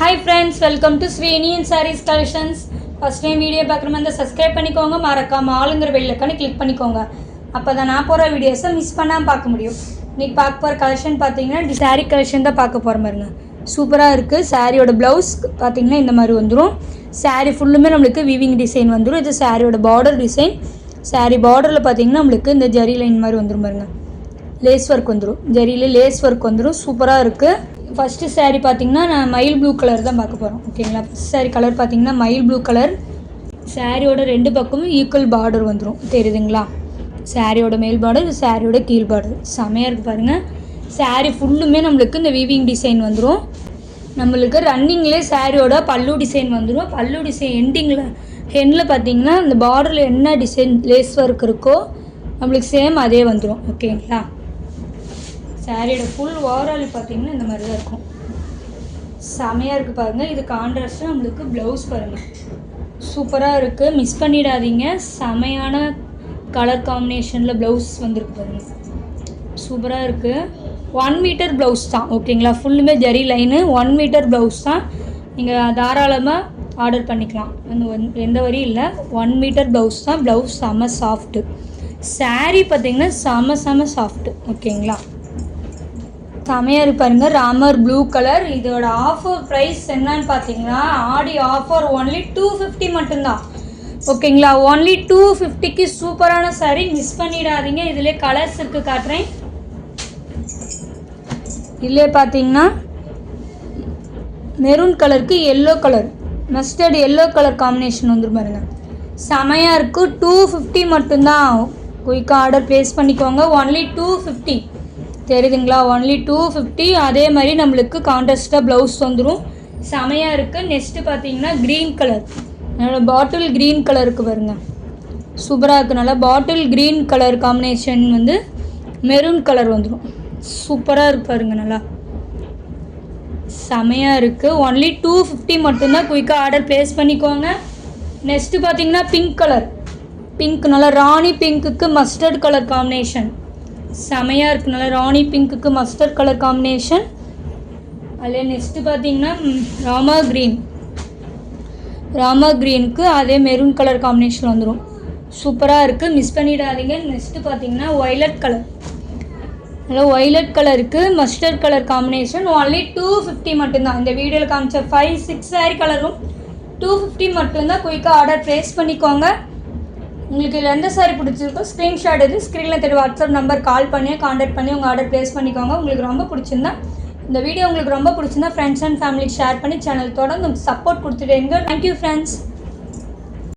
Hi friends, welcome to Srini and Sarees Collections. First time video பார்க்குற மாதிரி subscribe பண்ணிக்கோங்க, மறக்காம ஆளுங்கிற பெல் ஐகானை கிளிக் பண்ணிக்கோங்க. அப்போ தான் நான் போகிற வீடியோஸை மிஸ் பண்ணாமல் பார்க்க முடியும். இன்றைக்கி பார்க்க போகிற கலெக்ஷன் பார்த்தீங்கன்னா சாரீ கலெக்ஷன் தான் பார்க்க போகிற மாதிரிங்க. சூப்பராக இருக்குது. சாரியோட ப்ளவுஸ் பார்த்தீங்கன்னா இந்த மாதிரி வந்துடும். சாரீ ஃபுல்லுமே நம்மளுக்கு வீவிங் டிசைன் வந்துடும். இது சாரியோட பார்டர் டிசைன். சாரீ பார்டரில் பார்த்தீங்கன்னா நம்மளுக்கு இந்த ஜரி லைன் மாதிரி வந்துடும் பாருங்க. லேஸ் ஒர்க் வந்துடும், ஜரியில் லேஸ் ஒர்க் வந்துடும். சூப்பராக இருக்குது. ஃபஸ்ட்டு சாரீ பார்த்தீங்கன்னா நான் மயில் ப்ளூ கலர் தான் பார்க்க போகிறோம். ஓகேங்களா, ஃபஸ்ட் சாரீ கலர் பார்த்தீங்கன்னா மயில் ப்ளூ கலர். சாரியோட ரெண்டு பக்கமும் ஈக்குவல் பார்டர் வந்துடும், தெரியுதுங்களா? சாரியோட மேல் பார்டர், இது சாரியோட கீழ் பார்டர். செமையாக இருக்குது பாருங்கள். சாரீ ஃபுல்லுமே நம்மளுக்கு இந்த வீவிங் டிசைன் வந்துடும். நம்மளுக்கு ரன்னிங்லேயே சாரியோட பல்லு டிசைன் வந்துடும். பல்லு டிசைன் ஹெண்டில் பார்த்தீங்கன்னா இந்த பார்டரில் என்ன டிசைன் லேஸ் ஒர்க் இருக்கோ நம்மளுக்கு சேம் அதே வந்துடும். ஓகேங்களா, சாரியோட ஃபுல் ஓவரால் பார்த்தீங்கன்னா இந்த மாதிரி தான் இருக்கும். செமையாக இருக்குது பாருங்கள். இது கான்ட்ராஸ்ட்டாக நம்மளுக்கு ப்ளவுஸ் பாருங்கள், சூப்பராக இருக்குது. மிஸ் பண்ணிடாதீங்க. செமையான கலர் காம்பினேஷனில் ப்ளவுஸ் வந்துருக்கு பாருங்கள், சூப்பராக இருக்குது. 1 மீட்டர் ப்ளவுஸ் தான். ஓகேங்களா, ஃபுல்லுமே ஜரி லைனு 1 மீட்டர் ப்ளவுஸ் தான். நீங்கள் தாராளமாக ஆர்டர் பண்ணிக்கலாம், எந்த வரியும் இல்லை. 1 மீட்டர் ப்ளவுஸ் தான். ப்ளவுஸ் செம சாஃப்ட்டு. சாரீ பார்த்திங்கன்னா செம சாஃப்ட்டு. ஓகேங்களா, செமையாக இருப்பாருங்க. Ramar blue colour. இதோட ஆஃபர் ப்ரைஸ் என்னன்னு பார்த்தீங்கன்னா ஆடி ஆஃபர் ஒன்லி 250 மட்டும்தான். ஓகேங்களா, ஒன்லி 250க்கு சூப்பரான சாரீ, மிஸ் பண்ணிடாதீங்க. இதிலே கலர்ஸ் இருக்குது, காட்டுறேன். இதிலே பார்த்தீங்கன்னா மெரூன் கலருக்கு yellow colour, mustard yellow colour combination வந்துடும் பாருங்க. செமையாக இருக்குது. 250 மட்டும்தான். குயிக்காக ஆர்டர் ப்ளேஸ் பண்ணிக்கோங்க. ஒன்லி 250, தெரியுதுங்களா? ஒன்லி 250. அதே மாதிரி நம்மளுக்கு கான்ட்ராஸ்டாக ப்ளவுஸ் வந்துடும். செமையாக இருக்குது. நெக்ஸ்ட்டு பார்த்தீங்கன்னா க்ரீன் கலர், நல்லா பாட்டில் க்ரீன் கலருக்கு பாருங்க, சூப்பராக இருக்குது. நல்லா பாட்டில் க்ரீன் கலர் காம்பினேஷன் வந்து மெரூன் கலர் வந்துடும். சூப்பராக இருக்கு பாருங்க, நல்லா செமையாக இருக்குது. ஒன்லி 250 மட்டும்தான். குயிக்காக ஆர்டர் ப்ளேஸ் பண்ணிக்கோங்க. நெக்ஸ்ட்டு பார்த்தீங்கன்னா பிங்க் கலர். பிங்க், நல்லா ராணி பிங்க்குக்கு மஸ்டர்ட் கலர் காம்பினேஷன், செமையாக இருக்குது. நல்லா ராணி பிங்க்குக்கு மஸ்டர்ட் கலர் காம்பினேஷன். அதில் நெக்ஸ்ட்டு பார்த்தீங்கன்னா ராமா க்ரீனுக்கு அதே மெரூன் கலர் காம்பினேஷன் வந்துடும். சூப்பராக இருக்குது, மிஸ் பண்ணிடாதீங்க. நெக்ஸ்ட்டு பார்த்தீங்கன்னா ஒய்லட் கலர். நல்லா ஒய்லட் கலருக்கு மஸ்டர்ட் கலர் காம்பினேஷன். ஒன்லி 250 மட்டும்தான். இந்த வீடியோவில் காமிச்ச 5-6 சாரீ கலரும் 250 மட்டும்தான். குயிக்காக ஆர்டர் ப்ளேஸ் பண்ணிக்கோங்க. உங்களுக்கு எந்த சாரீ பிடிச்சிருக்கோ ஸ்க்ரீன்ஷாட் எடுத்து ஸ்க்ரீனில் தெரிய வாட்ஸ்அப் நம்பர் கால் பண்ணி கான்டாக்ட் பண்ணி உங்கள் ஆர்டர் ப்ளேஸ் பண்ணிக்கோங்க. உங்களுக்கு ரொம்ப பிடிச்சிருந்தா, இந்த வீடியோ உங்களுக்கு ரொம்ப பிடிச்சிருந்தா ஃப்ரெண்ட்ஸ் அண்ட் ஃபேமிலிக்கு ஷேர் பண்ணி சேனல் தொடர்ந்து சப்போர்ட் கொடுத்துட்டேங்க. Thank you friends.